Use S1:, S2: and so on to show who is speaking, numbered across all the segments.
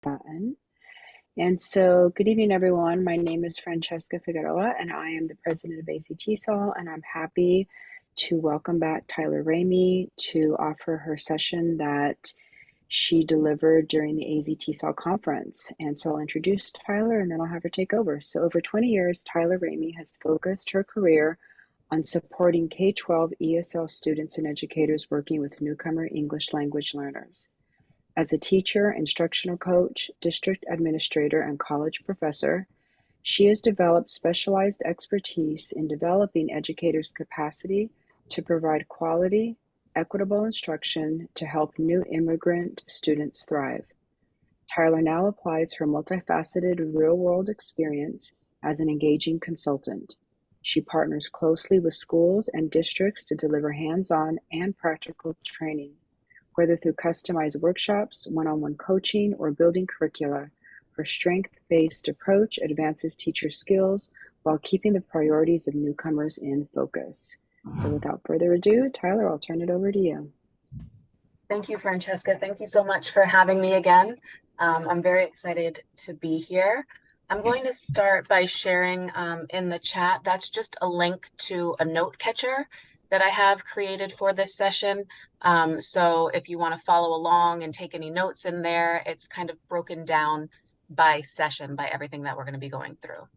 S1: button. And so, good evening, everyone. My name is Francesca Figueroa, and I am the president of ACTSOL, and I'm happy to welcome back Tyler Ramey to offer her session that she delivered during the AZTSOL conference. And so I'll introduce Tyler and then I'll have her take over. So over 20 years, Tyler Ramey has focused her career on supporting K-12 ESL students and educators working with newcomer English language learners. As a teacher, instructional coach, district administrator, and college professor, she has developed specialized expertise in developing educators' capacity to provide quality, equitable instruction to help new immigrant students thrive. Tyler now applies her multifaceted real-world experience as an engaging consultant. She partners closely with schools and districts to deliver hands-on and practical training, whether through customized workshops, one-on-one coaching, or building curricula. Her strength-based approach advances teacher skills while keeping the priorities of newcomers in focus. So without further ado, Tyler, I'll turn it over to you.
S2: Thank you, Francesca. Thank you so much for having me again. I'm very excited to be here. I'm going to start by sharing in the chat. That's just a link to a note catcher that I have created for this session. So if you want to follow along and take any notes in there, it's kind of broken down by session, by everything that we're going to be going through.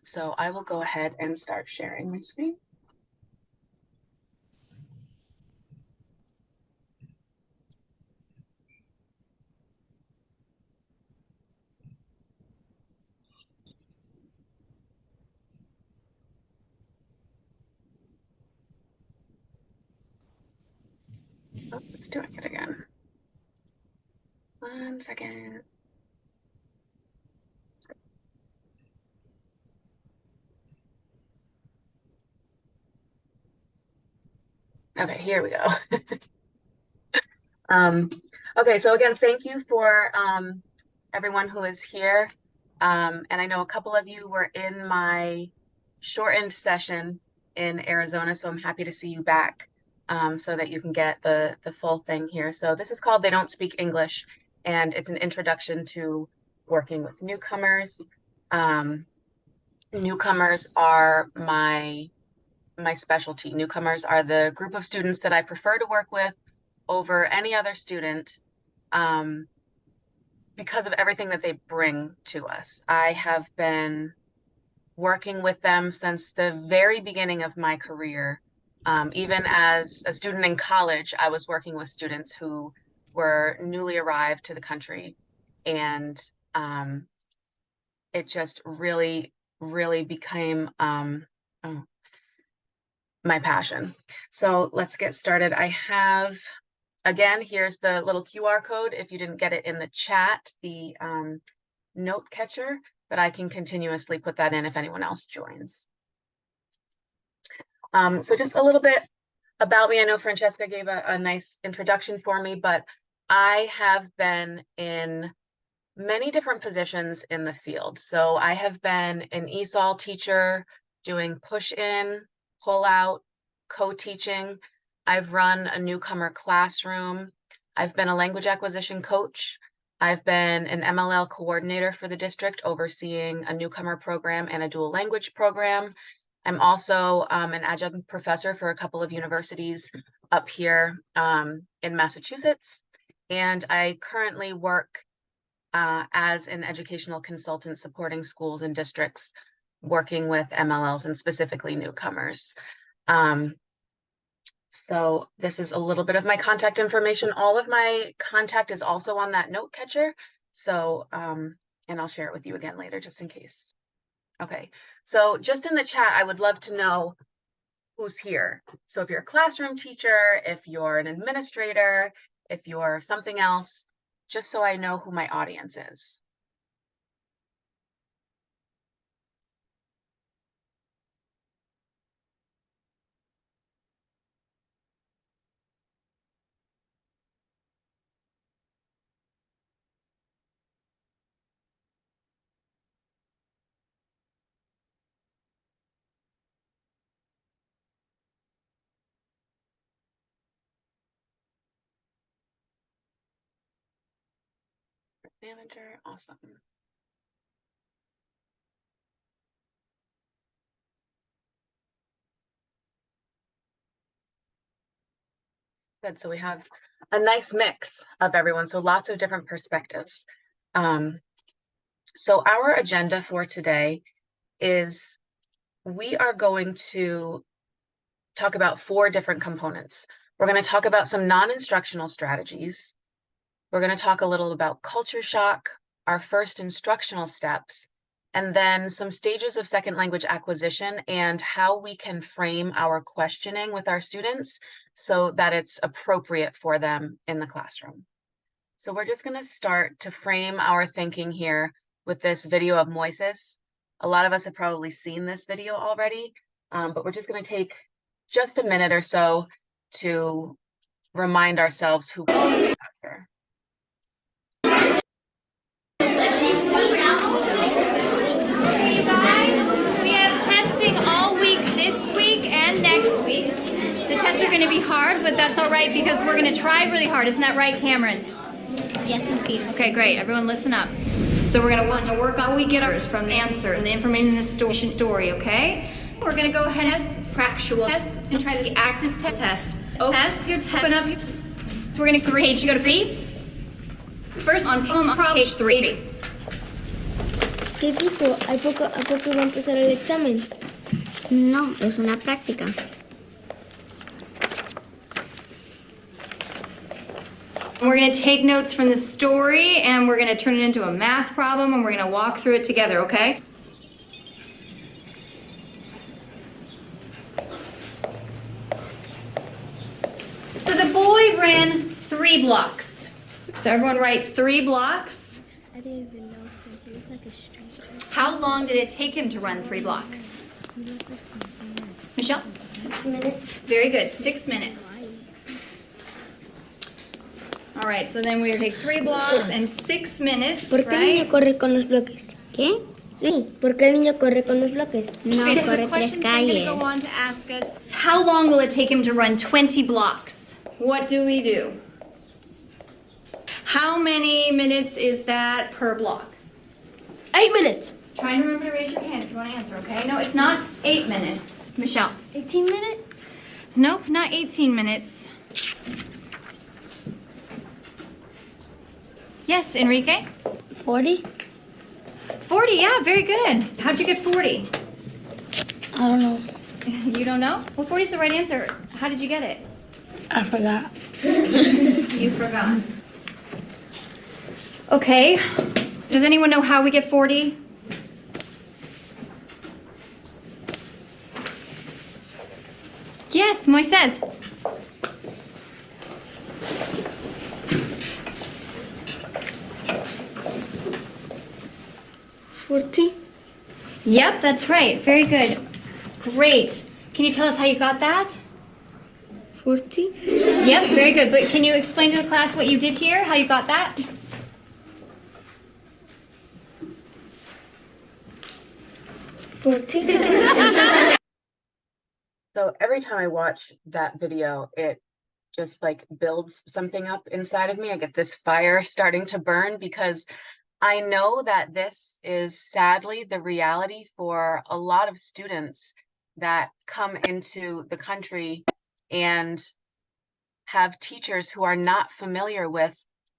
S2: So I will go ahead and start sharing my screen. Oh, it's doing it again. 1 second. Okay, here we go. Okay, so again, thank you for everyone who is here. And I know a couple of you were in my shortened session in Arizona, so I'm happy to see you back so that you can get the full thing here. So this is called They Don't Speak English, and it's an introduction to working with newcomers. Newcomers are my specialty. Newcomers are the group of students that I prefer to work with over any other student because of everything that they bring to us. I have been working with them since the very beginning of my career. Even as a student in college, I was working with students who were newly arrived to the country. And it just really, really became my passion. So let's get started. I have, again, here's the little QR code. If you didn't get it in the chat, the note catcher, but I can continuously put that in if anyone else joins. So just a little bit about me. I know Francesca gave a nice introduction for me, but I have been in many different positions in the field. So I have been an ESOL teacher doing push-in, pull-out, co-teaching. I've run a newcomer classroom. I've been a language acquisition coach. I've been an MLL coordinator for the district, overseeing a newcomer program and a dual language program. I'm also an adjunct professor for a couple of universities up here in Massachusetts. And I currently work as an educational consultant supporting schools and districts working with MLLs and specifically newcomers. So this is a little bit of my contact information. All of my contact is also on that note catcher. So, and I'll share it with you again later, just in case. Okay, so just in the chat, I would love to know who's here. So if you're a classroom teacher, if you're an administrator, if you're something else, just so I know who my audience is. Manager, awesome. Good, so we have a nice mix of everyone, so lots of different perspectives. So our agenda for today is we are going to talk about 4 different components. We're going to talk about some non-instructional strategies. We're going to talk a little about culture shock, our first instructional steps, and then some stages of second language acquisition and how we can frame our questioning with our students so that it's appropriate for them in the classroom. So we're just going to start to frame our thinking here with this video of Moises. A lot of us have probably seen this video already, but we're just going to take just a minute or so to remind ourselves who we're after.
S3: We have testing all week this week and next week. The tests are going to be hard, but that's all right because we're going to try really hard. Isn't that right, Cameron?
S4: Yes, Miss Peters.
S3: Okay, great. Everyone listen up. So we're going to want to work on we get ours from the answer and the information in the story, okay? We're going to go ahead and test, factual test, and try this actus test. Oh, test your test. Open up. So we're going to page. You go to 3. First on page 3.
S4: ¿Qué dijo? ¿A poco va a empezar el examen? No, es una práctica.
S3: We're going to take notes from the story and we're going to turn it into a math problem and we're going to walk through it together, okay? So the boy ran 3 blocks. So everyone write 3 blocks.
S4: I didn't even know. He looked like a stranger.
S3: How long did it take him to run 3 blocks? Michelle?
S4: 6 minutes.
S3: Very good, 6 minutes. All right, so then we take 3 blocks and 6 minutes,
S4: ¿Por qué el niño
S3: right?
S4: corre con los bloques? ¿Qué? Sí, ¿por qué el niño corre con los bloques? No,
S3: Okay, so the
S4: corre 3
S3: question I'm going to
S4: calles.
S3: go on to ask us, how long will it take him to run 20 blocks? What do we do? How many minutes is that per block?
S4: 8 minutes.
S3: Try and remember to raise your hand if you want to answer, okay? No, it's not 8 minutes. Michelle?
S4: 18 minutes?
S3: Nope, not 18 minutes. Yes, Enrique?
S4: 40?
S3: 40, yeah, very good. How'd you get 40?
S4: I don't know.
S3: You don't know? Well, 40 is the right answer. How did you get it?
S4: I forgot.
S3: You forgot. Okay. Does anyone know how we get 40? Yes, Moises.
S4: $40?
S3: Yep, that's right. Very good. Great. Can you tell us how you got that?
S4: $40?
S3: Yep, very good. But can you explain to the class what you did here, how you got that?
S4: $40?
S2: So every time I watch that video, it just like builds something up inside of me. I get this fire starting to burn because I know that this is sadly the reality for a lot of students that come into the country and have teachers who are not familiar with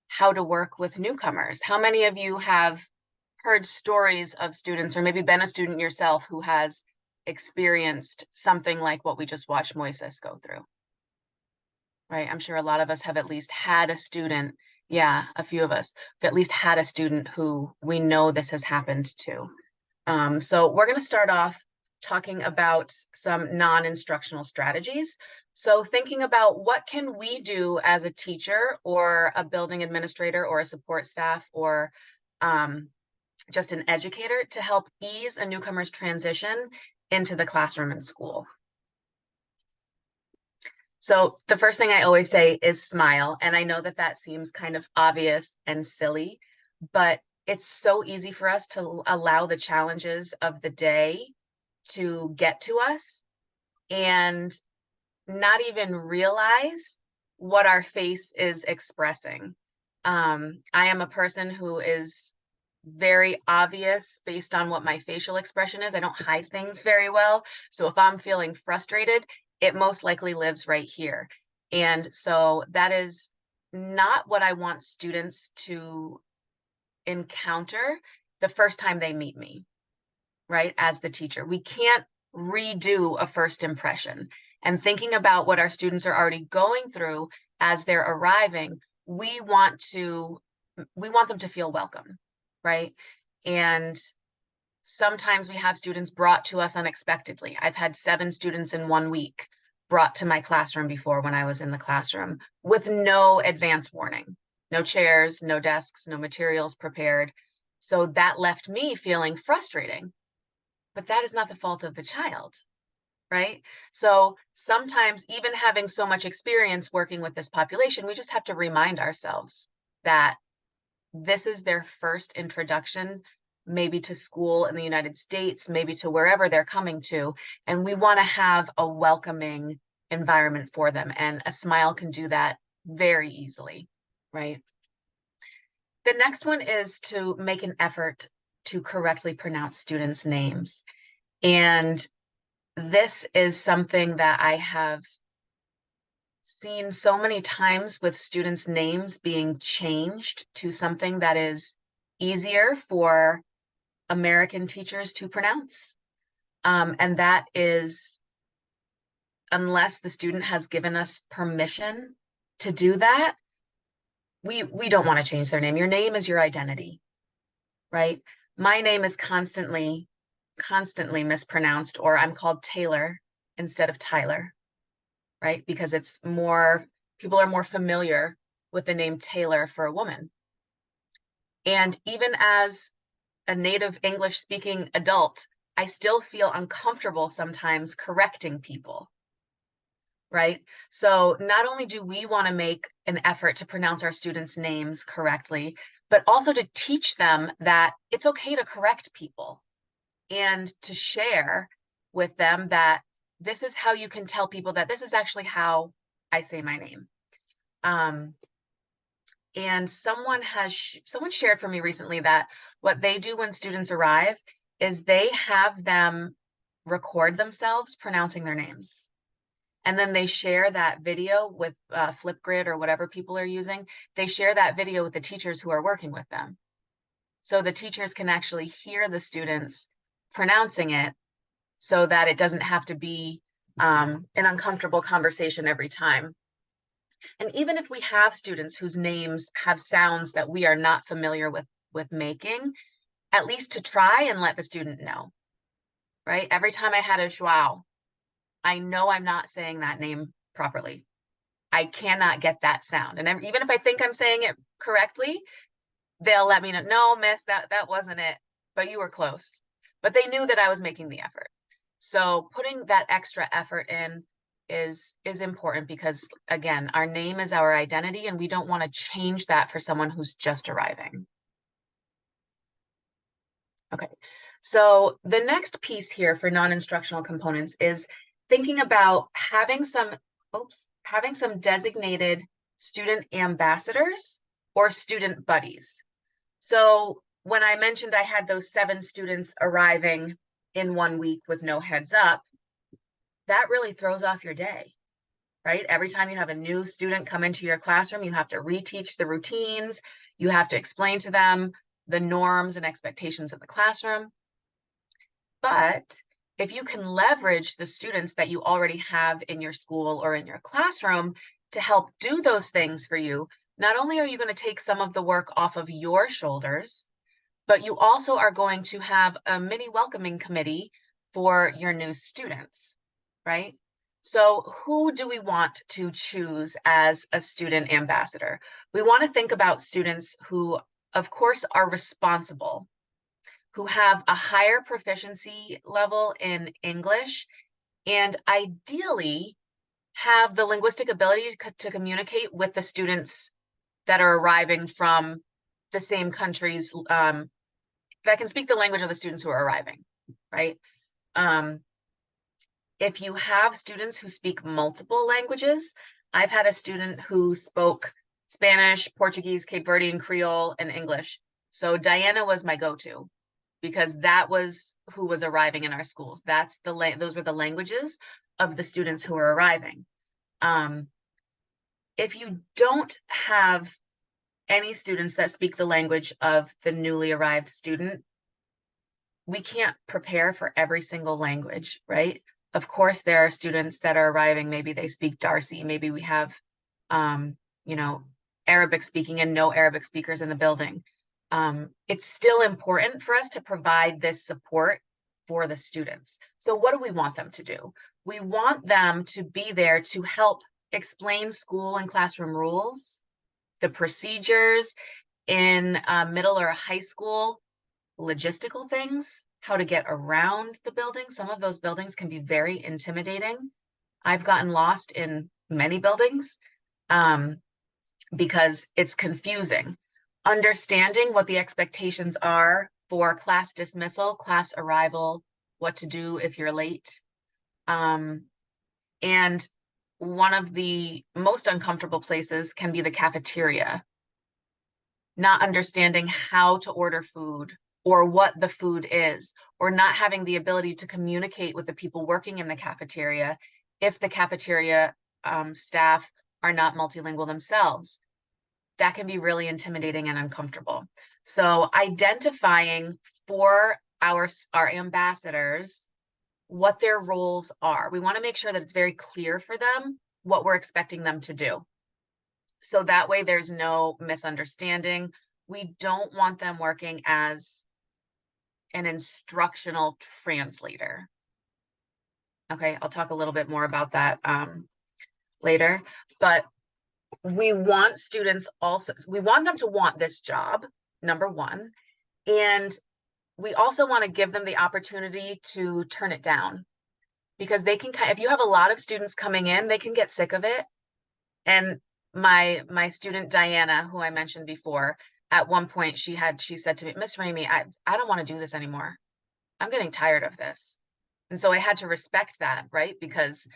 S2: how to work with newcomers. How many of you have heard stories of students or maybe been a student yourself who has experienced something like what we just watched Moises go through? Right, I'm sure a lot of us have at least had a student, yeah, a few of us have at least had a student who we know this has happened to. So we're going to start off talking about some non-instructional strategies. So thinking about what can we do as a teacher or a building administrator or a support staff or just an educator to help ease a newcomer's transition into the classroom and school. So the first thing I always say is smile. And I know that that seems kind of obvious and silly, but it's so easy for us to allow the challenges of the day to get to us and not even realize what our face is expressing. I am a person who is very obvious based on what my facial expression is. I don't hide things very well. So if I'm feeling frustrated, it most likely lives right here. And so that is not what I want students to encounter the first time they meet me, right? As the teacher, we can't redo a first impression. And thinking about what our students are already going through as they're arriving, we want them to feel welcome, right? And sometimes we have students brought to us unexpectedly. I've had 7 students in 1 week brought to my classroom before when I was in the classroom with no advance warning, no chairs, no desks, no materials prepared. So that left me feeling frustrating, but that is not the fault of the child, right? So sometimes, even having so much experience working with this population, we just have to remind ourselves that this is their first introduction, maybe to school in the United States, maybe to wherever they're coming to, and we want to have a welcoming environment for them, and a smile can do that very easily, right? The next one is to make an effort to correctly pronounce students' names. And this is something that I have seen so many times with students' names being changed to something that is easier for American teachers to pronounce. And that is, unless the student has given us permission to do that, we don't want to change their name. Your name is your identity, right? My name is constantly mispronounced, or I'm called Taylor instead of Tyler, right? Because it's more, people are more familiar with the name Taylor for a woman. And even as a native English speaking adult, I still feel uncomfortable sometimes correcting people, right? So not only do we want to make an effort to pronounce our students' names correctly, but also to teach them that it's okay to correct people, and to share with them that this is how you can tell people that this is actually how I say my name. And someone shared for me recently that what they do when students arrive is they have them record themselves pronouncing their names. And then they share that video with Flipgrid or whatever people are using. They share that video with the teachers who are working with them. So the teachers can actually hear the students pronouncing it, so that it doesn't have to be an uncomfortable conversation every time. And even if we have students whose names have sounds that we are not familiar with making, at least to try and let the student know, right? Every time I had a Joao, I know I'm not saying that name properly. I cannot get that sound. And even if I think I'm saying it correctly, they'll let me know, no, miss, that wasn't it, but you were close. But they knew that I was making the effort. So putting that extra effort in is important, because again, our name is our identity, and we don't want to change that for someone who's just arriving. Okay, so the next piece here for non-instructional components is thinking about having some designated student ambassadors or student buddies. So when I mentioned I had those 7 students arriving in 1 week with no heads up, that really throws off your day, right? Every time you have a new student come into your classroom, you have to reteach the routines. You have to explain to them the norms and expectations of the classroom. But if you can leverage the students that you already have in your school or in your classroom to help do those things for you, not only are you going to take some of the work off of your shoulders, but you also are going to have a mini welcoming committee for your new students, right? So who do we want to choose as a student ambassador? We want to think about students who, of course, are responsible, who have a higher proficiency level in English, and ideally have the linguistic ability to communicate with the students that are arriving from the same countries, that can speak the language of the students who are arriving, right? If you have students who speak multiple languages, I've had a student who spoke Spanish, Portuguese, Cape Verdean, Creole, and English. So Diana was my go-to because that was who was arriving in our schools. Those were the languages of the students who were arriving. If you don't have any students that speak the language of the newly arrived student, we can't prepare for every single language, right? Of course, there are students that are arriving, maybe they speak Darcy, maybe we have, you know, Arabic speaking and no Arabic speakers in the building. It's still important for us to provide this support for the students. So what do we want them to do? We want them to be there to help explain school and classroom rules, the procedures in middle or high school, logistical things, how to get around the building. Some of those buildings can be very intimidating. I've gotten lost in many buildings because it's confusing. Understanding what the expectations are for class dismissal, class arrival, what to do if you're late. And one of the most uncomfortable places can be the cafeteria. Not understanding how to order food or what the food is, or not having the ability to communicate with the people working in the cafeteria if the cafeteria staff are not multilingual themselves. That can be really intimidating and uncomfortable. So identifying for our ambassadors what their roles are. We want to make sure that it's very clear for them what we're expecting them to do. So that way there's no misunderstanding. We don't want them working as an instructional translator. Okay, I'll talk a little bit more about that later, but we want students also, we want them to want this job, number one, and we also want to give them the opportunity to turn it down, because they can, if you have a lot of students coming in, they can get sick of it. And my student Diana, who I mentioned before, at one point she said to me, Miss Ramey, I don't want to do this anymore. I'm getting tired of this. And so I had to respect that, right? Because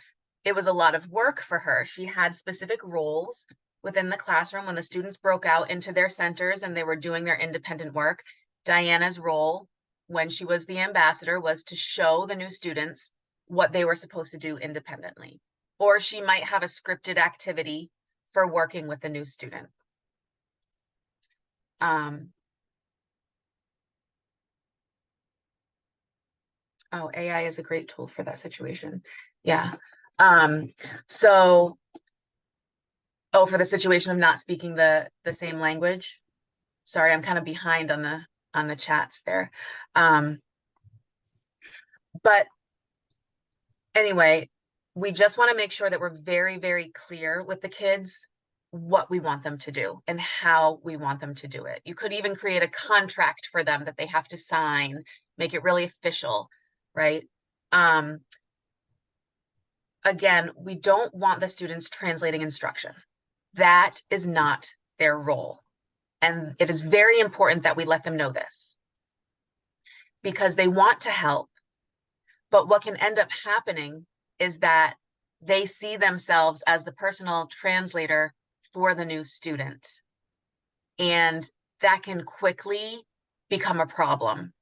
S2: it was a lot of work for her. She had specific roles within the classroom when the students broke out into their centers and they were doing their independent work. Diana's role when she was the ambassador was to show the new students what they were supposed to do independently. Or she might have a scripted activity for working with the new student. Oh, AI is a great tool for that situation. Yeah. So, oh, for the situation of not speaking the same language. Sorry, I'm kind of behind on the chats there. But anyway, we just want to make sure that we're very, very clear with the kids what we want them to do and how we want them to do it. You could even create a contract for them that they have to sign, make it really official, right? Again, we don't want the students translating instruction. That is not their role. And it is very important that we let them know this, because they want to help. But what can end up happening is that they see themselves as the personal translator for the new student. And that can quickly become a problem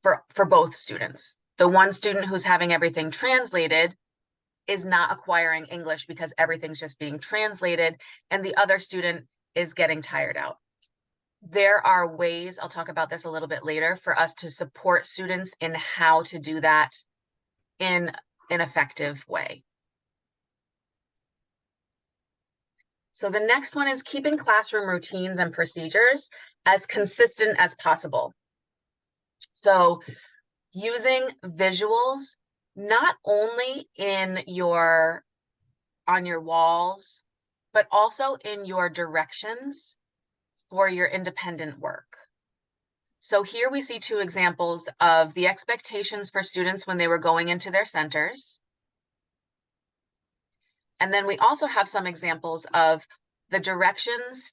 S2: for both students. The one student who's having everything translated is not acquiring English because everything's just being translated, and the other student is getting tired out. There are ways, I'll talk about this a little bit later, for us to support students in how to do that in an effective way. So the next one is keeping classroom routines and procedures as consistent as possible. So using visuals, not only on your walls, but also in your directions for your independent work. So here we see two examples of the expectations for students when they were going into their centers. And then we also have some examples of the directions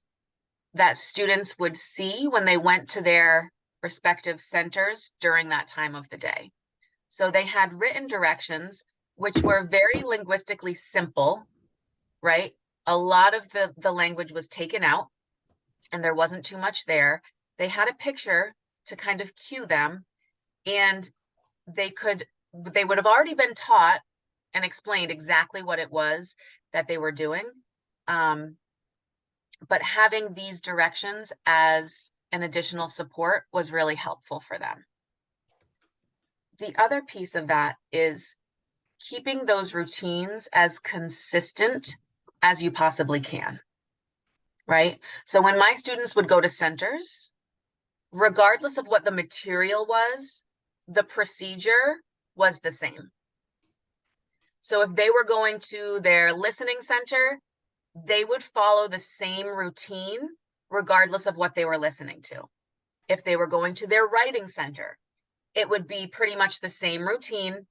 S2: that students would see when they went to their respective centers during that time of the day. So they had written directions, which were very linguistically simple, right? a lot of the language was taken out and there wasn't too much there. They had a picture to kind of cue them, and they would have already been taught and explained exactly what it was that they were doing. But having these directions as an additional support was really helpful for them. The other piece of that is keeping those routines as consistent as you possibly can, right? So when my students would go to centers, regardless of what the material was, the procedure was the same. So if they were going to their listening center, they would follow the same routine regardless of what they were listening to. If they were going to their writing center, it would be pretty much the same routine,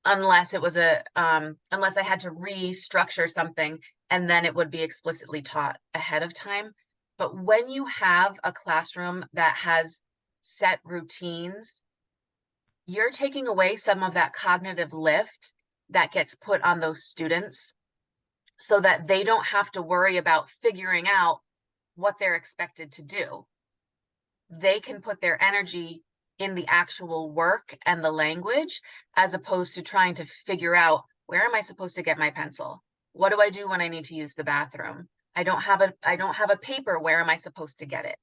S2: unless it was unless I had to restructure something, and then it would be explicitly taught ahead of time. But when you have a classroom that has set routines, you're taking away some of that cognitive lift that gets put on those students, so that they don't have to worry about figuring out what they're expected to do. They can put their energy in the actual work and the language, as opposed to trying to figure out, where am I supposed to get my pencil? What do I do when I need to use the bathroom? I don't have a paper. Where am I supposed to get it?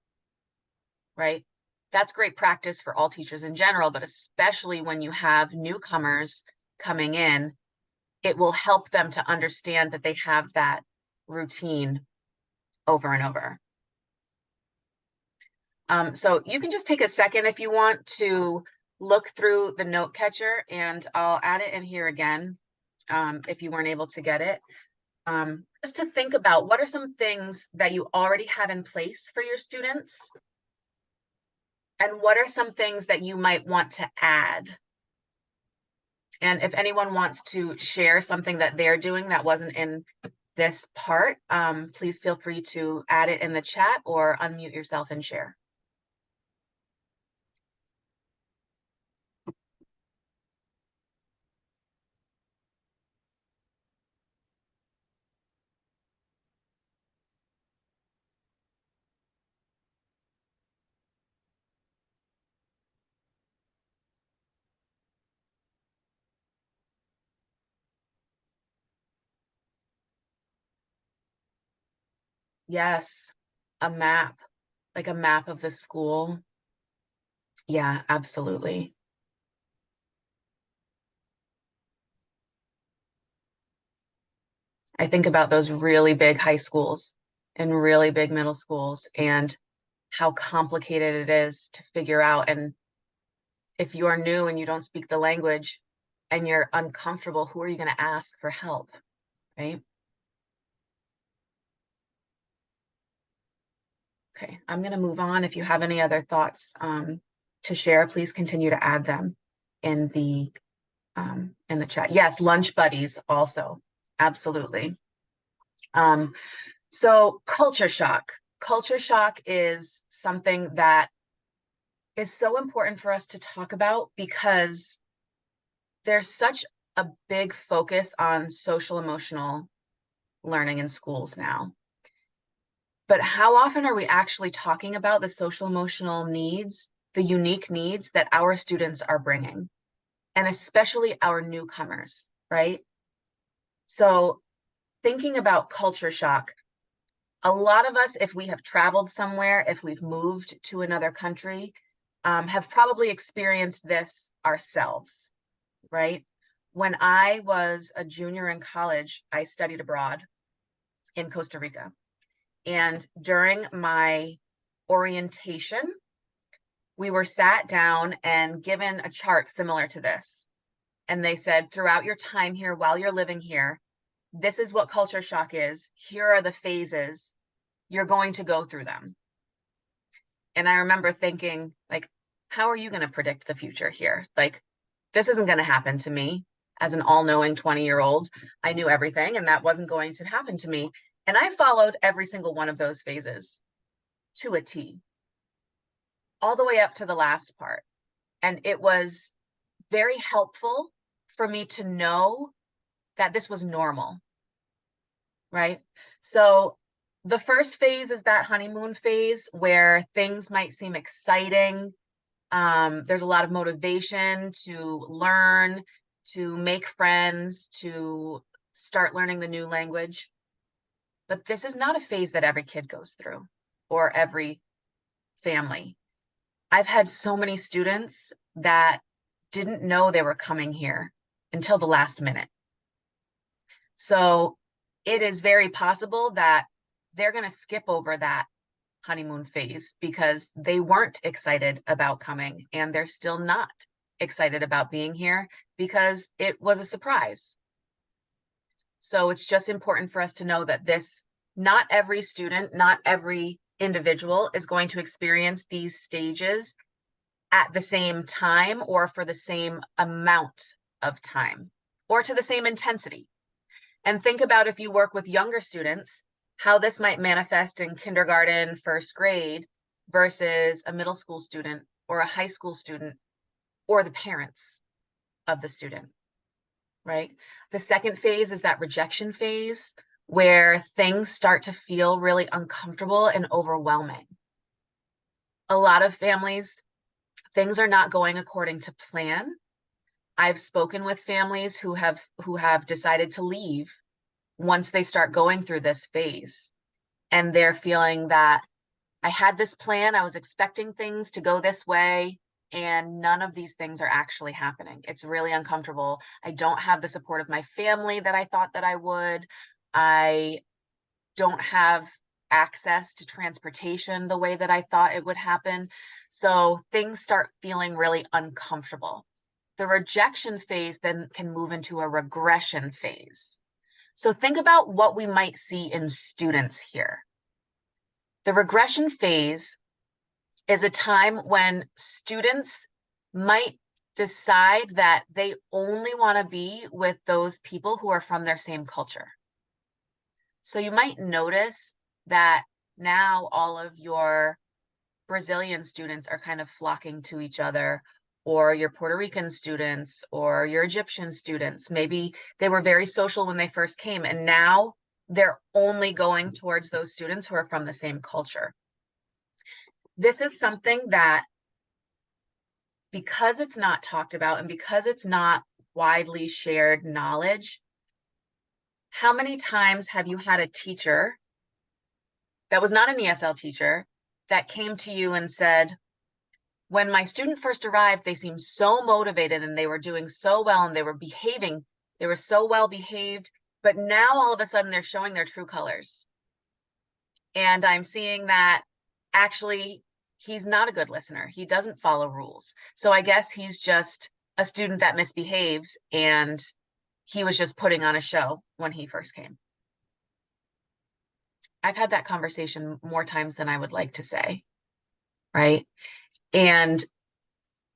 S2: Right? That's great practice for all teachers in general, but especially when you have newcomers coming in, it will help them to understand that they have that routine over and over. So you can just take a second if you want to look through the note catcher, and I'll add it in here again if you weren't able to get it. Just to think about, what are some things that you already have in place for your students? And what are some things that you might want to add? And if anyone wants to share something that they're doing that wasn't in this part, please feel free to add it in the chat or unmute yourself and share. Yes, a map, like a map of the school. Yeah, absolutely. I think about those really big high schools and really big middle schools, and how complicated it is to figure out. And if you are new and you don't speak the language and you're uncomfortable, who are you going to ask for help, right? Okay, I'm going to move on. If you have any other thoughts to share, please continue to add them in the chat. Yes, lunch buddies also, absolutely. So culture shock. Culture shock is something that is so important for us to talk about, because there's such a big focus on social emotional learning in schools now. But how often are we actually talking about the social emotional needs, the unique needs that our students are bringing, and especially our newcomers, right? So thinking about culture shock, a lot of us, if we have traveled somewhere, if we've moved to another country, have probably experienced this ourselves, right? When I was a junior in college, I studied abroad in Costa Rica. And during my orientation, we were sat down and given a chart similar to this. And they said, throughout your time here, while you're living here, this is what culture shock is. Here are the phases. You're going to go through them. And I remember thinking, like, how are you going to predict the future here? Like, this isn't going to happen to me. As an all-knowing 20-year-old, I knew everything, and that wasn't going to happen to me. And I followed every single one of those phases to a T, all the way up to the last part. And it was very helpful for me to know that this was normal, right? So the first phase is that honeymoon phase where things might seem exciting. There's a lot of motivation to learn, to make friends, to start learning the new language. But this is not a phase that every kid goes through or every family. I've had so many students that didn't know they were coming here until the last minute. So it is very possible that they're going to skip over that honeymoon phase because they weren't excited about coming, and they're still not excited about being here because it was a surprise. So it's just important for us to know that not every student, not every individual is going to experience these stages at the same time or for the same amount of time or to the same intensity. And think about, if you work with younger students, how this might manifest in kindergarten, first grade versus a middle school student or a high school student or the parents of the student, right? The second phase is that rejection phase where things start to feel really uncomfortable and overwhelming. A lot of families, things are not going according to plan. I've spoken with families who have decided to leave once they start going through this phase, and they're feeling that I had this plan, I was expecting things to go this way, and none of these things are actually happening. It's really uncomfortable. I don't have the support of my family that I thought that I would. I don't have access to transportation the way that I thought it would happen. So things start feeling really uncomfortable. The rejection phase then can move into a regression phase. So think about what we might see in students here. The regression phase is a time when students might decide that they only want to be with those people who are from their same culture. So you might notice that now all of your Brazilian students are kind of flocking to each other, or your Puerto Rican students, or your Egyptian students. Maybe they were very social when they first came, and now they're only going towards those students who are from the same culture. This is something that, because it's not talked about and because it's not widely shared knowledge, how many times have you had a teacher that was not an ESL teacher that came to you and said, when my student first arrived, they seemed so motivated and they were doing so well and they were behaving, they were so well behaved, but now all of a sudden they're showing their true colors. And I'm seeing that actually he's not a good listener. He doesn't follow rules. So I guess he's just a student that misbehaves, and he was just putting on a show when he first came. I've had that conversation more times than I would like to say, right? And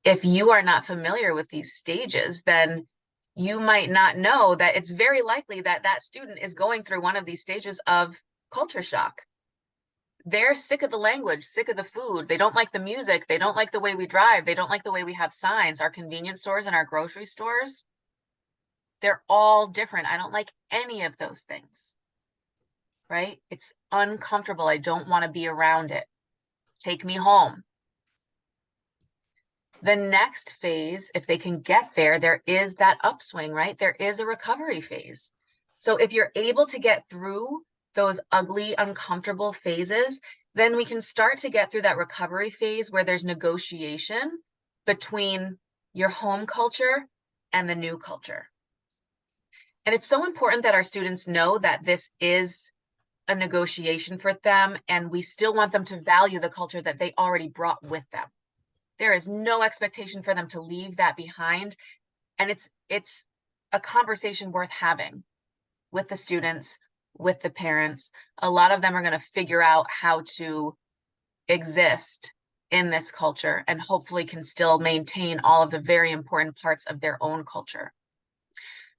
S2: if you are not familiar with these stages, then you might not know that it's very likely that that student is going through one of these stages of culture shock. They're sick of the language, sick of the food. They don't like the music. They don't like the way we drive. They don't like the way we have signs. Our convenience stores and our grocery stores, they're all different. I don't like any of those things, right? It's uncomfortable. I don't want to be around it. Take me home. The next phase, if they can get there, there is that upswing, right? There is a recovery phase. So if you're able to get through those ugly, uncomfortable phases, then we can start to get through that recovery phase where there's negotiation between your home culture and the new culture. And it's so important that our students know that this is a negotiation for them, and we still want them to value the culture that they already brought with them. There is no expectation for them to leave that behind. And it's a conversation worth having with the students, with the parents. A lot of them are going to figure out how to exist in this culture and hopefully can still maintain all of the very important parts of their own culture.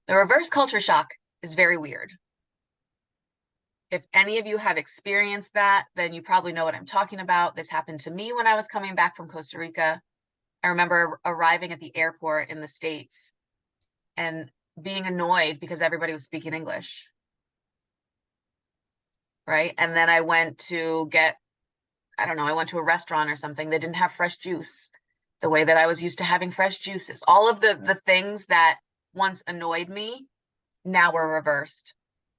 S2: The reverse culture shock is very weird. If any of you have experienced that, then you probably know what I'm talking about. This happened to me when I was coming back from Costa Rica. I remember arriving at the airport in the States and being annoyed because everybody was speaking English. right? And then I went to get, I don't know, I went to a restaurant or something. They didn't have fresh juice the way that I was used to having fresh juices. All of the things that once annoyed me now were reversed.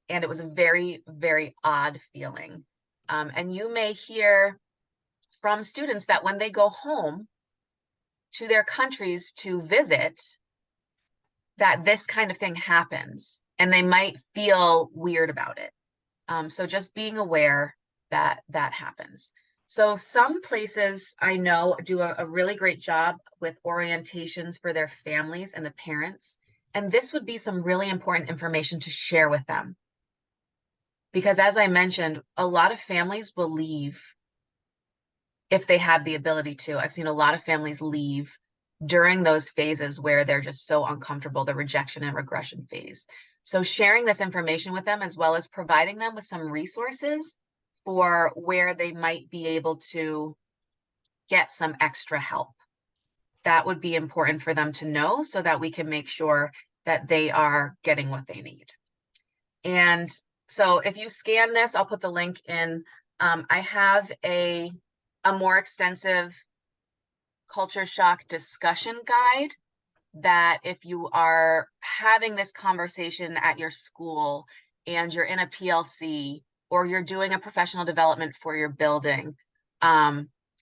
S2: And it was a very, very odd feeling. And you may hear from students that when they go home to their countries to visit, that this kind of thing happens and they might feel weird about it. So just being aware that that happens. So some places I know do a really great job with orientations for their families and the parents. And this would be some really important information to share with them. Because as I mentioned, a lot of families will leave if they have the ability to. I've seen a lot of families leave during those phases where they're just so uncomfortable, the rejection and regression phase. So sharing this information with them, as well as providing them with some resources for where they might be able to get some extra help. That would be important for them to know so that we can make sure that they are getting what they need. And so if you scan this, I'll put the link in. I have a more extensive culture shock discussion guide that if you are having this conversation at your school and you're in a PLC or you're doing a professional development for your building,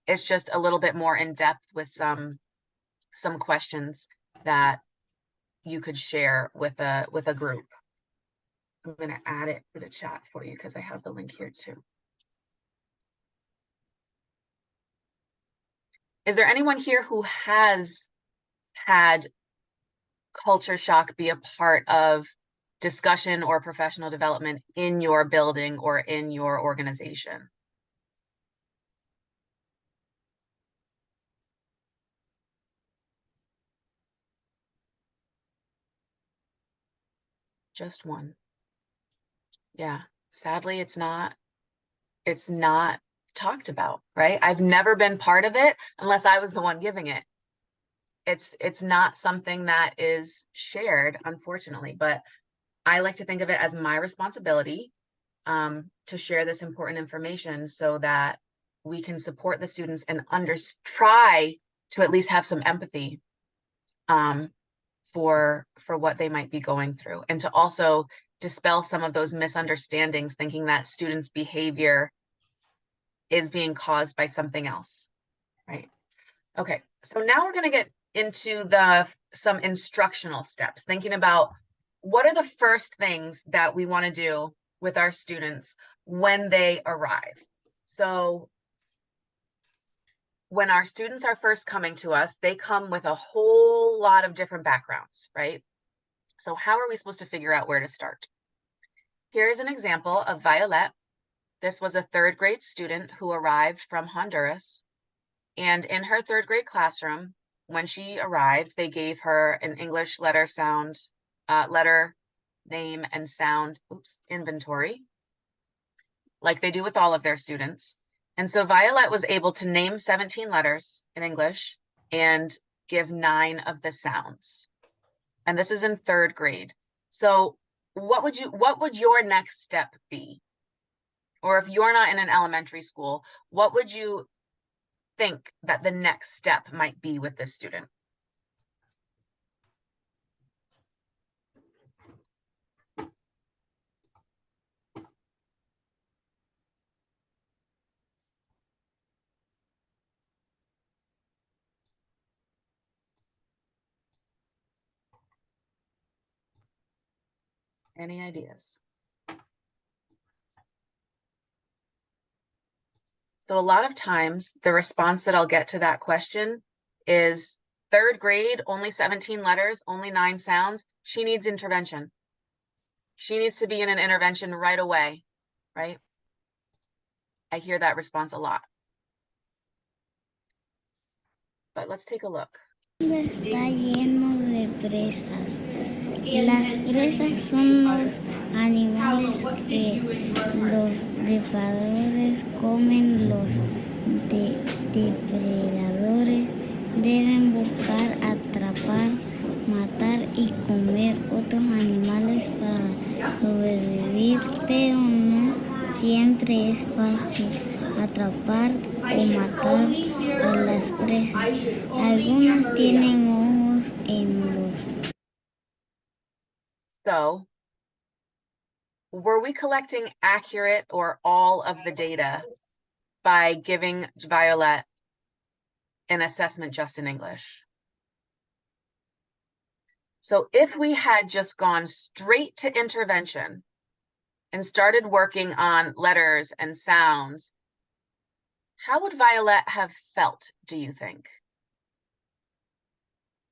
S2: it's just a little bit more in depth with some questions that you could share with a group. I'm going to add it to the chat for you because I have the link here too. Is there anyone here who has had culture shock be a part of discussion or professional development in your building or in your organization? Just one. Yeah, sadly, it's not talked about, right? I've never been part of it unless I was the one giving it. It's not something that is shared, unfortunately, but I like to think of it as my responsibility to share this important information so that we can support the students and try to at least have some empathy for what they might be going through, and to also dispel some of those misunderstandings, thinking that students' behavior is being caused by something else, right? Okay, so now we're going to get into some instructional steps, thinking about what are the first things that we want to do with our students when they arrive. So when our students are first coming to us, they come with a whole lot of different backgrounds, right? So how are we supposed to figure out where to start? Here is an example of Violet. This was a third grade student who arrived from Honduras. And in her third grade classroom, when she arrived, they gave her an English letter name and sound inventory, like they do with all of their students. And so Violet was able to name 17 letters in English and give 9 of the sounds. And this is in third grade. So what would your next step be? Or if you're not in an elementary school, what would you think that the next step might be with this student? Any ideas? So a lot of times the response that I'll get to that question is third grade, only 17 letters, only 9 sounds. She needs intervention. She needs to be in an intervention right away, right? I hear that response a lot. But let's take a look.
S4: Está lleno de presas. Las presas son los animales que los depredadores comen. Los depredadores deben buscar, atrapar, matar y comer otros animales para sobrevivir, pero no siempre es fácil atrapar o matar a las presas. Algunas tienen ojos en los...
S2: So, were we collecting accurate or all of the data by giving Violet an assessment just in English? So if we had just gone straight to intervention and started working on letters and sounds, how would Violet have felt, do you think?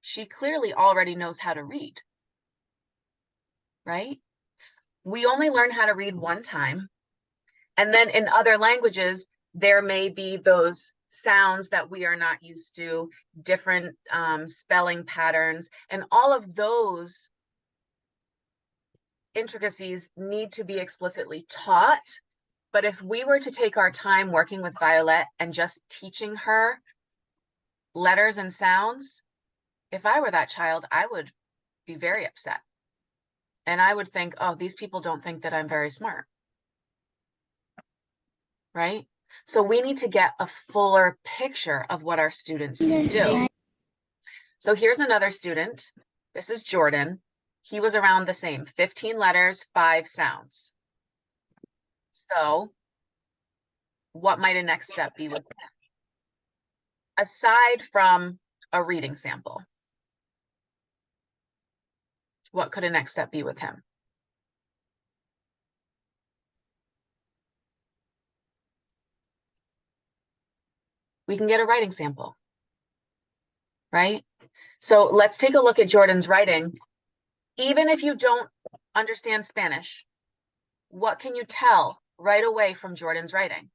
S2: She clearly already knows how to read, right? We only learn how to read one time. And then in other languages, there may be those sounds that we are not used to, different spelling patterns, and all of those intricacies need to be explicitly taught. But if we were to take our time working with Violet and just teaching her letters and sounds, if I were that child, I would be very upset. And I would think, oh, these people don't think that I'm very smart. Right? So we need to get a fuller picture of what our students do. So here's another student. This is Jordan. He was around the same, 15 letters, 5 sounds. So what might a next step be with him? Aside from a reading sample, what could a next step be with him? We can get a writing sample, right? So let's take a look at Jordan's writing. Even if you don't understand Spanish, what can you tell right away from Jordan's writing?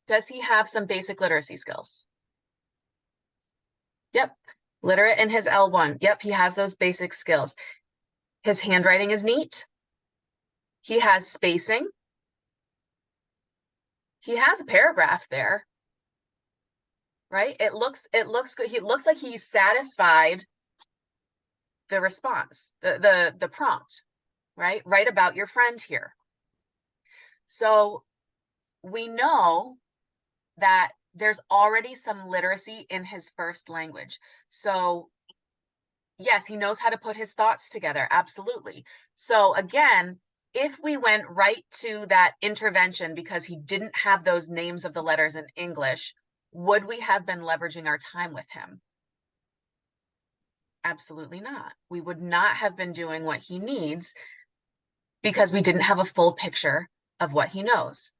S2: Does he have some basic literacy skills? Yep. Literate in his L1. Yep, he has those basic skills. His handwriting is neat. He has spacing. He has a paragraph there, right? It looks good. He looks like he's satisfied the response, the prompt, right? Write about your friend here. So we know that there's already some literacy in his first language. So yes, he knows how to put his thoughts together. Absolutely. So again, if we went right to that intervention because he didn't have those names of the letters in English, would we have been leveraging our time with him? Absolutely not. We would not have been doing what he needs because we didn't have a full picture of what he knows.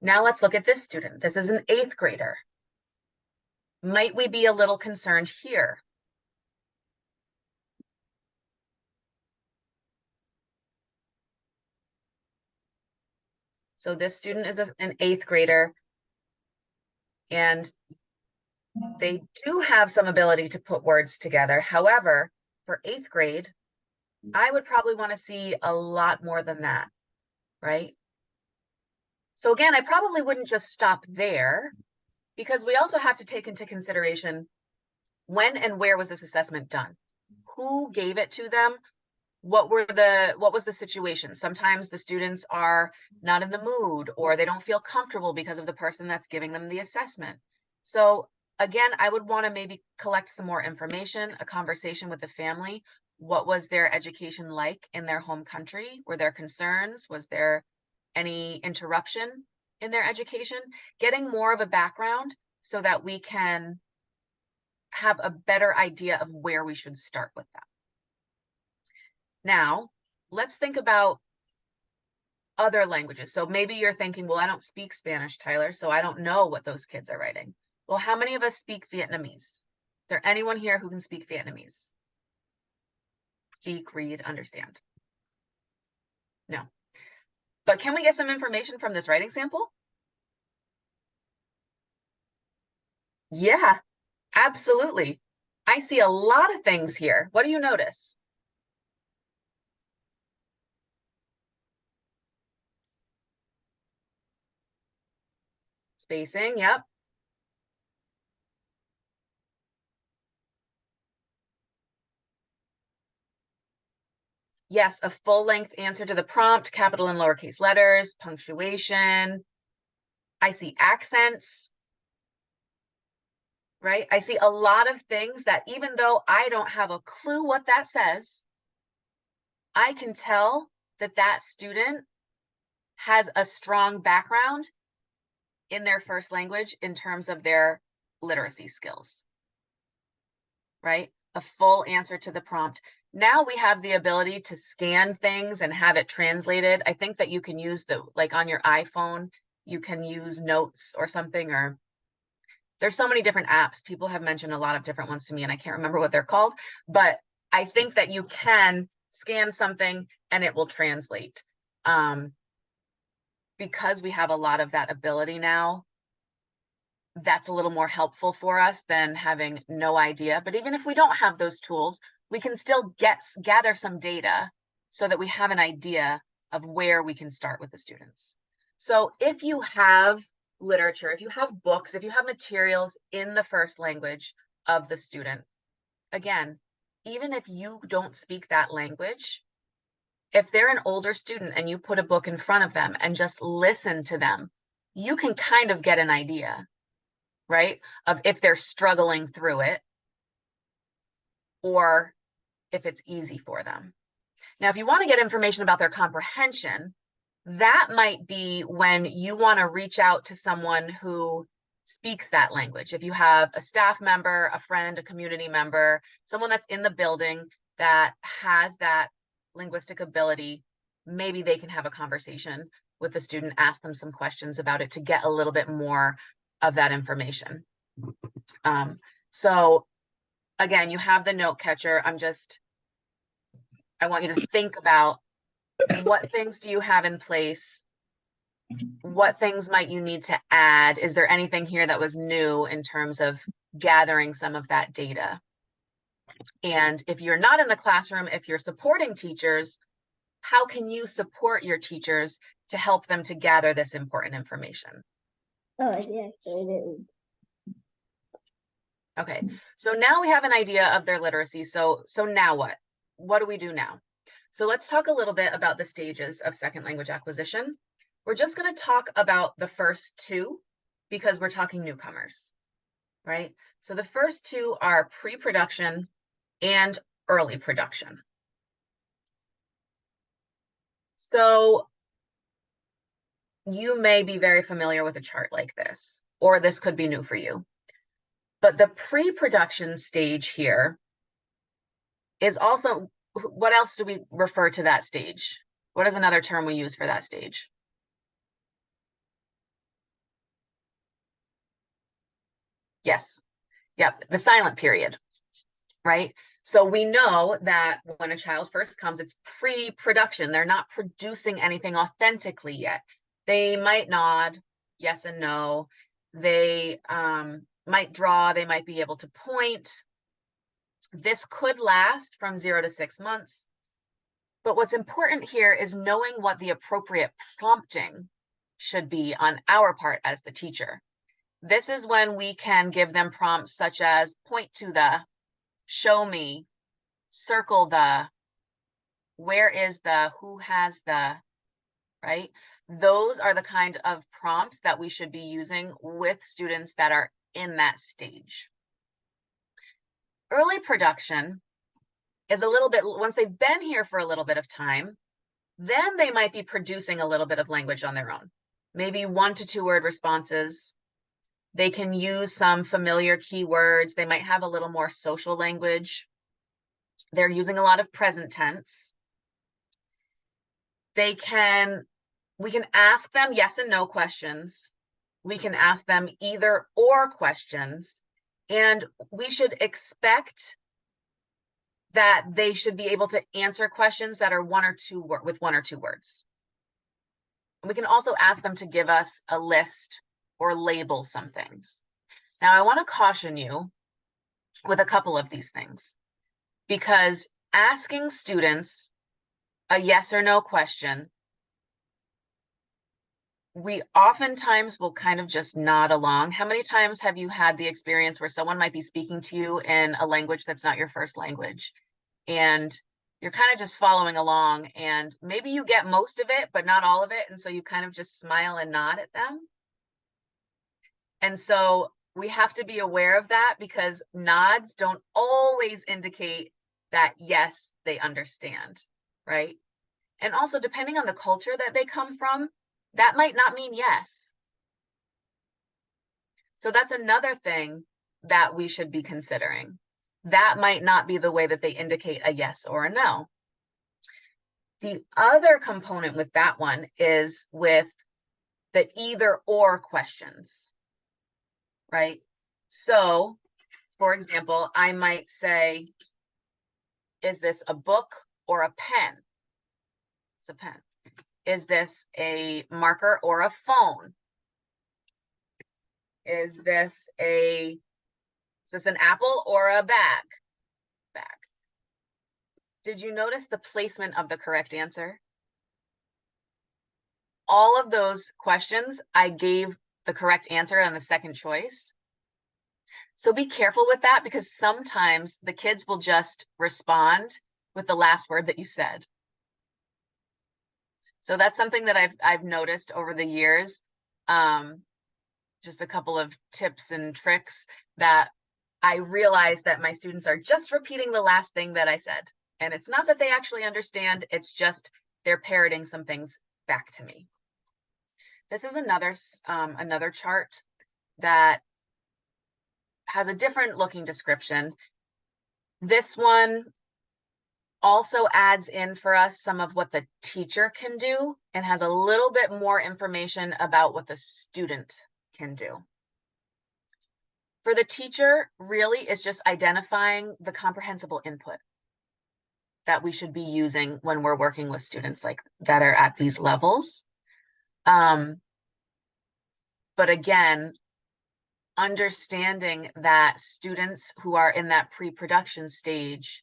S2: Now let's look at this student. This is an 8th grader. Might we be a little concerned here? So this student is an 8th grader, and they do have some ability to put words together. However, for 8th grade, I would probably want to see a lot more than that, right? So again, I probably wouldn't just stop there because we also have to take into consideration when and where was this assessment done? Who gave it to them? What was the situation? Sometimes the students are not in the mood or they don't feel comfortable because of the person that's giving them the assessment. So again, I would want to maybe collect some more information, a conversation with the family. What was their education like in their home country? Were there concerns? Was there any interruption in their education? Getting more of a background so that we can have a better idea of where we should start with that. Now, let's think about other languages. So maybe you're thinking, well, I don't speak Spanish, Tyler, so I don't know what those kids are writing. Well, how many of us speak Vietnamese? Is there anyone here who can speak Vietnamese? Speak, read, understand? No. But can we get some information from this writing sample? Yeah, absolutely. I see a lot of things here. What do you notice? Spacing, yep. yes, a full-length answer to the prompt, capital and lowercase letters, punctuation. I see accents, right? I see a lot of things that even though I don't have a clue what that says, I can tell that that student has a strong background in their first language in terms of their literacy skills, right? A full answer to the prompt. Now we have the ability to scan things and have it translated. I think that you can use like on your iPhone, you can use notes or something, or there's so many different apps. People have mentioned a lot of different ones to me and I can't remember what they're called, but I think that you can scan something and it will translate. Because we have a lot of that ability now, that's a little more helpful for us than having no idea. But even if we don't have those tools, we can still gather some data so that we have an idea of where we can start with the students. So if you have literature, if you have books, if you have materials in the first language of the student, again, even if you don't speak that language, if they're an older student and you put a book in front of them and just listen to them, you can kind of get an idea, right, of if they're struggling through it or if it's easy for them. Now, if you want to get information about their comprehension, that might be when you want to reach out to someone who speaks that language. If you have a staff member, a friend, a community member, someone that's in the building that has that linguistic ability, maybe they can have a conversation with the student, ask them some questions about it to get a little bit more of that information. So again, you have the note catcher. I want you to think about what things do you have in place? What things might you need to add? Is there anything here that was new in terms of gathering some of that data? And if you're not in the classroom, if you're supporting teachers, how can you support your teachers to help them to gather this important information?
S4: Oh, yeah,
S2: Okay, so now we have an idea of their literacy. So now what? What do we do now? So let's talk a little bit about the stages of second language acquisition. We're just going to talk about the first two because we're talking newcomers, right? So the first two are pre-production and early production. So you may be very familiar with a chart like this, or this could be new for you. But the pre-production stage here is also, what else do we refer to that stage? What is another term we use for that stage? Yes, yep, the silent period, right? So we know that when a child first comes, it's pre-production. They're not producing anything authentically yet. They might nod, yes and no. They might draw, they might be able to point. This could last from 0 to 6 months. But what's important here is knowing what the appropriate prompting should be on our part as the teacher. This is when we can give them prompts such as point to the, show me, circle the, where is the, who has the, right? Those are the kind of prompts that we should be using with students that are in that stage. Early production is a little bit, once they've been here for a little bit of time, then they might be producing a little bit of language on their own. Maybe 1 to 2 word responses. They can use some familiar keywords. They might have a little more social language. They're using a lot of present tense. We can ask them yes and no questions. We can ask them either or questions. And we should expect that they should be able to answer questions that are with 1 or 2 words. We can also ask them to give us a list or label some things. Now, I want to caution you with a couple of these things, because asking students a yes or no question, we oftentimes will kind of just nod along. How many times have you had the experience where someone might be speaking to you in a language that's not your first language, and you're kind of just following along, and maybe you get most of it, but not all of it. And so you kind of just smile and nod at them. And so we have to be aware of that, because nods don't always indicate that, yes, they understand, right? And also, depending on the culture that they come from, that might not mean yes. So that's another thing that we should be considering. That might not be the way that they indicate a yes or a no. The other component with that one is with the either or questions, right? So, for example, I might say, is this a book or a pen? It's a pen. Is this a marker or a phone? Is this an apple or a bag? Bag. Did you notice the placement of the correct answer? All of those questions, I gave the correct answer on the second choice. So be careful with that, because sometimes the kids will just respond with the last word that you said. So that's something that I've noticed over the years. Just a couple of tips and tricks that I realize that my students are just repeating the last thing that I said. And it's not that they actually understand, it's just they're parroting some things back to me. This is another chart that has a different looking description. This one also adds in for us some of what the teacher can do, and has a little bit more information about what the student can do. For the teacher, really is just identifying the comprehensible input that we should be using when we're working with students like that are at these levels. But again, understanding that students who are in that pre-production stage,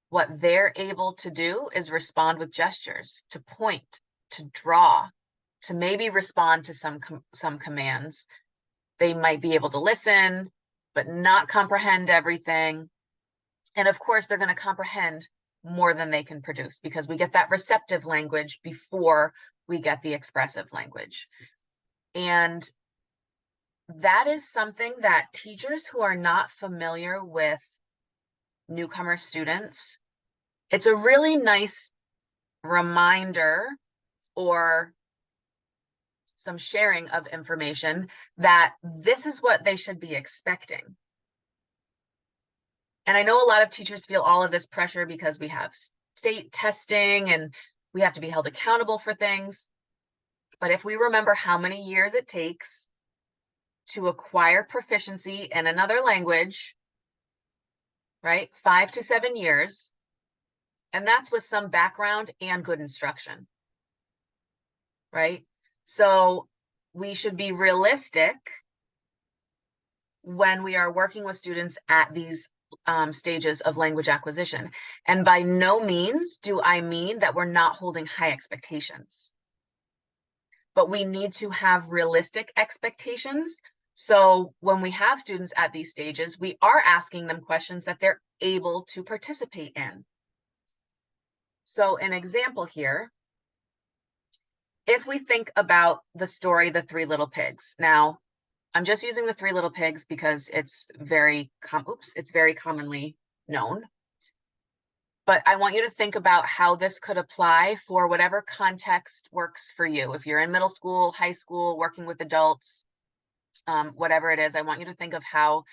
S2: what they're able to do is respond with gestures, to point, to draw, to maybe respond to some commands. They might be able to listen, but not comprehend everything. And of course, they're going to comprehend more than they can produce, because we get that receptive language before we get the expressive language. And that is something that teachers who are not familiar with newcomer students, it's a really nice reminder or some sharing of information that this is what they should be expecting. And I know a lot of teachers feel all of this pressure because we have state testing and we have to be held accountable for things. But if we remember how many years it takes to acquire proficiency in another language, right? 5 to 7 years. And that's with some background and good instruction, right? So we should be realistic when we are working with students at these stages of language acquisition. And by no means do I mean that we're not holding high expectations, but we need to have realistic expectations. So when we have students at these stages, we are asking them questions that they're able to participate in. So an example here, if we think about the story, The Three Little Pigs. Now, I'm just using The Three Little Pigs because it's very commonly known. But I want you to think about how this could apply for whatever context works for you. If you're in middle school, high school, working with adults, whatever it is, I want you to think of how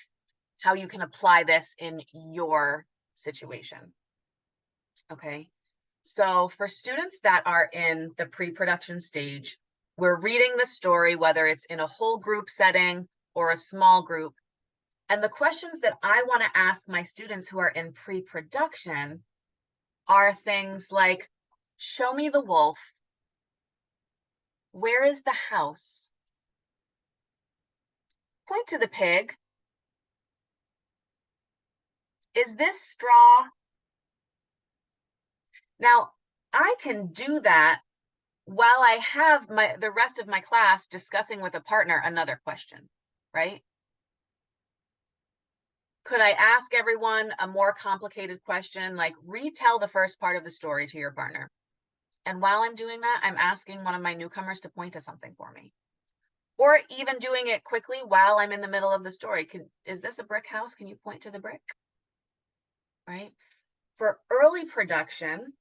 S2: you can apply this in your situation. Okay. So for students that are in the pre-production stage, we're reading the story, whether it's in a whole group setting or a small group. And the questions that I want to ask my students who are in pre-production are things like, show me the wolf. Where is the house? Point to the pig. Is this straw? Now, I can do that while I have the rest of my class discussing with a partner another question, right? Could I ask everyone a more complicated question, like retell the first part of the story to your partner? And while I'm doing that, I'm asking one of my newcomers to point to something for me. Or even doing it quickly while I'm in the middle of the story. Is this a brick house? Can you point to the brick? Right? For early production,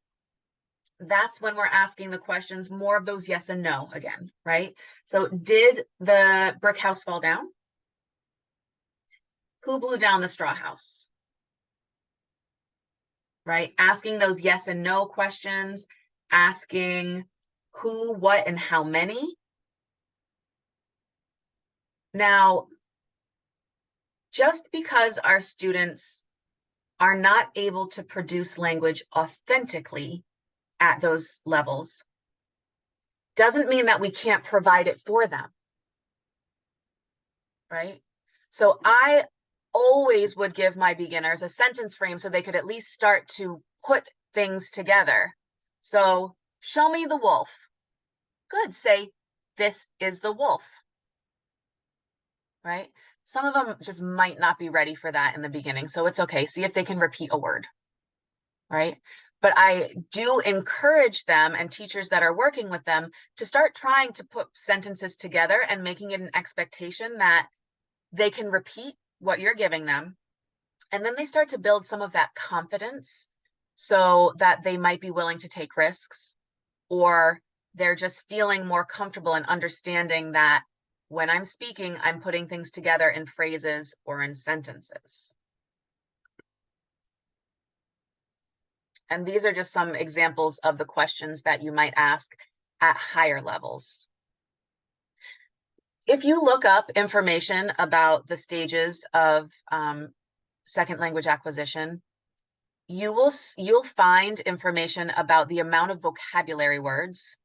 S2: that's when we're asking the questions, more of those yes and no again, right? So did the brick house fall down? Who blew down the straw house? Right? Asking those yes and no questions, asking who, what, and how many. Now, just because our students are not able to produce language authentically at those levels doesn't mean that we can't provide it for them, right? So I always would give my beginners a sentence frame so they could at least start to put things together. So show me the wolf. Good, say, this is the wolf, right? Some of them just might not be ready for that in the beginning, so it's okay. See if they can repeat a word, right? But I do encourage them and teachers that are working with them to start trying to put sentences together and making it an expectation that they can repeat what you're giving them. And then they start to build some of that confidence so that they might be willing to take risks, or they're just feeling more comfortable and understanding that when I'm speaking, I'm putting things together in phrases or in sentences. And these are just some examples of the questions that you might ask at higher levels. If you look up information about the stages of second language acquisition, you'll find information about the amount of vocabulary words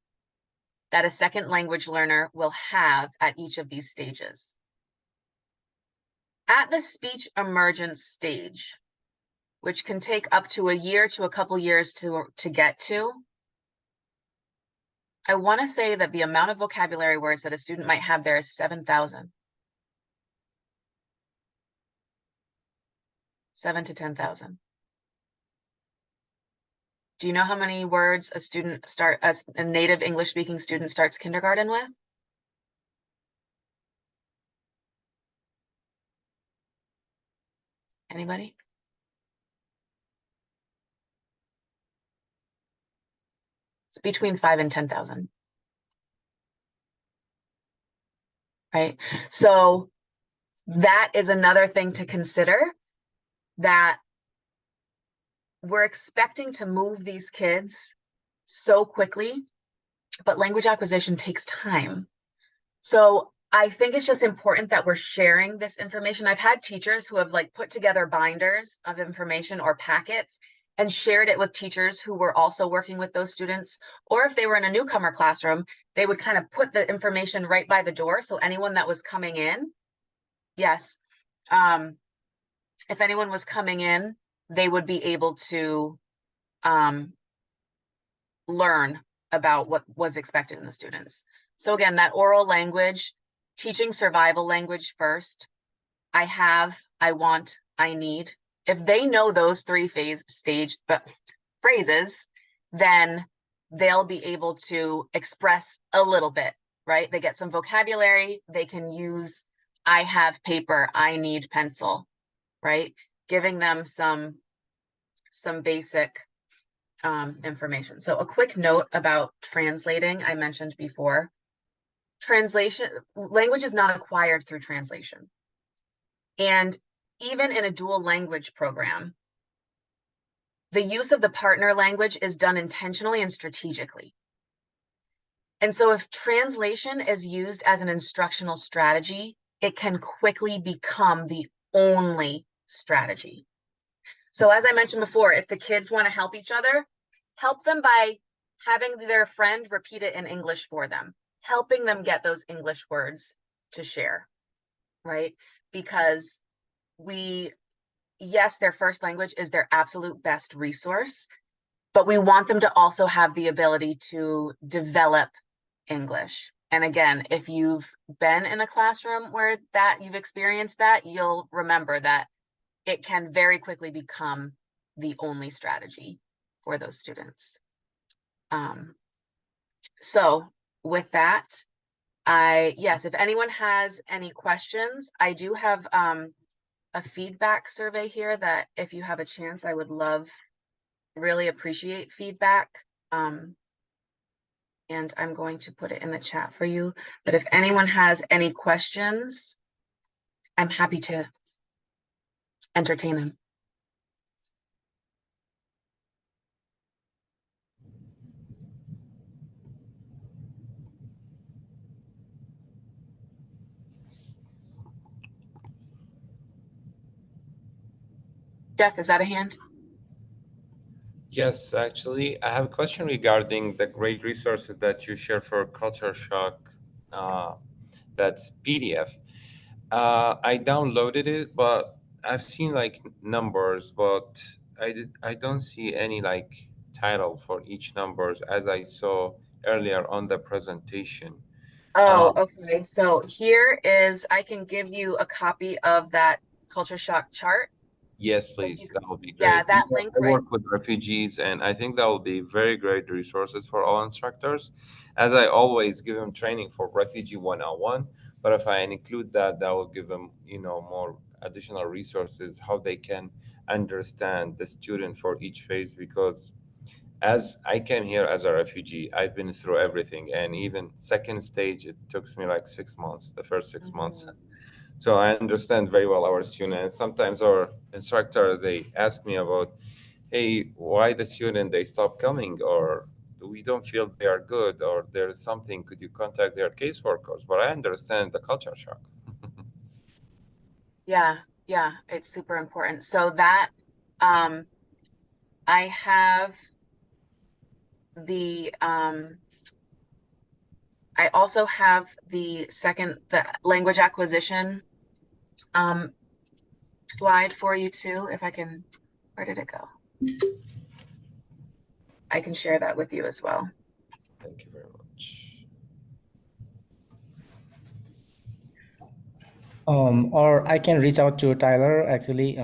S2: that a second language learner will have at each of these stages. At the speech emergence stage, which can take up to a year to a couple years to get to, I want to say that the amount of vocabulary words that a student might have there is 7,000. 7 to 10,000. Do you know how many words a native English speaking student starts kindergarten with? Anybody? It's between 5 and 10,000. Right? So that is another thing to consider, that we're expecting to move these kids so quickly, but language acquisition takes time. So I think it's just important that we're sharing this information. I've had teachers who have put together binders of information or packets and shared it with teachers who were also working with those students. Or if they were in a newcomer classroom, they would kind of put the information right by the door. So anyone that was coming in, yes, if anyone was coming in, they would be able to learn about what was expected in the students. So again, that oral language, teaching survival language first. I have, I want, I need. If they know those three phrases, then they'll be able to express a little bit, right? They get some vocabulary, they can use I have paper, I need pencil, right? Giving them some basic information. So a quick note about translating, I mentioned before. Translation, language is not acquired through translation. And even in a dual language program, the use of the partner language is done intentionally and strategically. And so if translation is used as an instructional strategy, it can quickly become the only strategy. So as I mentioned before, if the kids want to help each other, help them by having their friend repeat it in English for them, helping them get those English words to share, right? Because yes, their first language is their absolute best resource, but we want them to also have the ability to develop English. And again, if you've been in a classroom where you've experienced that, you'll remember that it can very quickly become the only strategy for those students. So with that, yes, if anyone has any questions, I do have a feedback survey here that if you have a chance, I would really appreciate feedback. And I'm going to put it in the chat for you. But if anyone has any questions, I'm happy to entertain them. Jeff, is that a hand?
S5: Yes, actually, I have a question regarding the great resources that you share for culture shock. That's PDF. I downloaded it, but I've seen like numbers, but I don't see any like title for each numbers as I saw earlier on the presentation.
S2: Oh, okay. So here is, I can give you a copy of that culture shock chart.
S5: Yes, please. That would be
S2: Yeah,
S5: great.
S2: that link
S5: I
S2: right.
S5: work with refugees, and I think that will be very great resources for all instructors, as I always give them training for Refugee 101. But if I include that, that will give them, more additional resources, how they can understand the student for each phase. Because as I came here as a refugee, I've been through everything, and even second stage, it took me like 6 months, the first 6 months. So I understand very well our students. Sometimes our instructor, they ask me about, hey, why the student they stop coming, or we don't feel they are good, or there's something, could you contact their caseworkers? But I understand the culture shock.
S2: Yeah, it's super important. So that I have the I also have the language acquisition slide for you too, if I can. Where did it go? I can share that with you as well.
S5: Thank you very much.
S6: Or I can reach out to Tyler actually,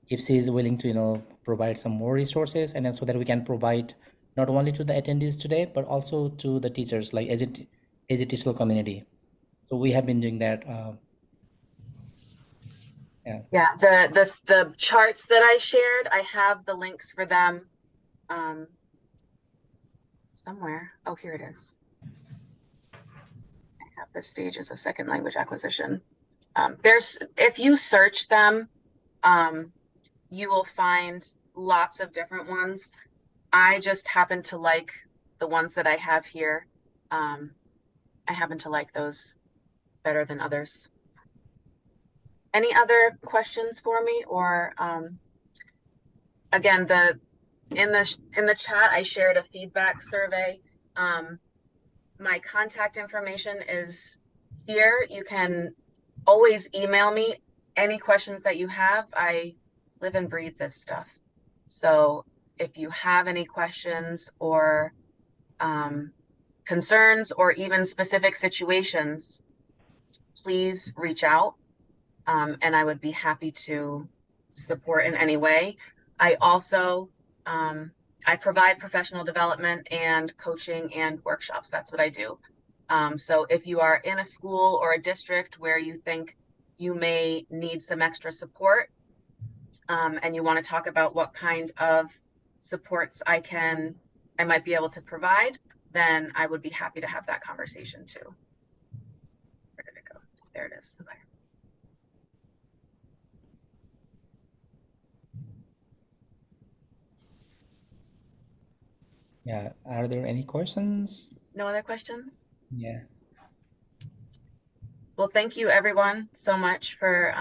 S6: if she is willing to, provide some more resources, and then so that we can provide not only to the attendees today, but also to the teachers, like educational community. So we have been doing that.
S2: Yeah, the charts that I shared, I have the links for them somewhere. Oh, here it is. I have the stages of second language acquisition. If you search them, you will find lots of different ones. I just happen to like the ones that I have here. I happen to like those better than others. Any other questions for me? Or again, in the chat, I shared a feedback survey. My contact information is here. You can always email me any questions that you have. I live and breathe this stuff. So if you have any questions or concerns or even specific situations, please reach out, and I would be happy to support in any way. I also I provide professional development and coaching and workshops. That's what I do. So if you are in a school or a district where you think you may need some extra support, and you want to talk about what kind of supports I might be able to provide, then I would be happy to have that conversation too. Where did it go? There it is. Okay.
S6: Yeah. Are there any questions?
S2: No other questions?
S6: Yeah.
S2: Well, thank you everyone so much for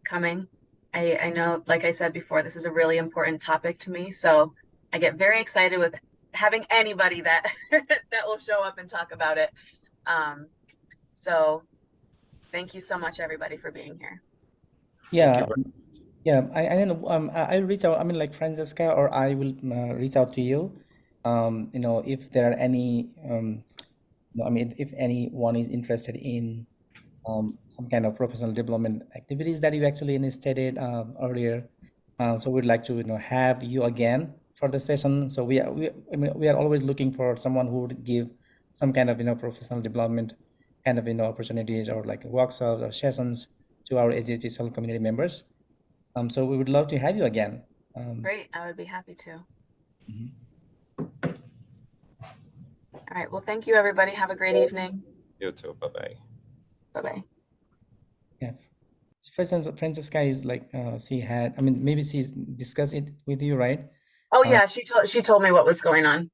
S2: coming. I know, like I said before, this is a really important topic to me, so I get very excited with having anybody that that will show up and talk about it. So thank you so much, everybody, for being here.
S6: Yeah. Yeah. I'll reach out. I mean, like Francesca, or I will reach out to you. If there are any, I mean, if anyone is interested in some kind of professional development activities that you actually stated earlier. So we'd like to have you again for the session. So I mean, we are always looking for someone who would give some kind of professional development kind of opportunities or like workshops or sessions to our AGHSL community members. So we would love to have you again.
S2: Great, I would be happy to.
S6: Mhm.
S2: All right, well, thank you, everybody. Have a great evening.
S5: You too. Bye-bye.
S2: Bye-bye.
S6: Yeah. So for instance, Francesca is like she had. I mean, maybe she discussed it with you, right?
S2: Oh yeah, she told me what was going on.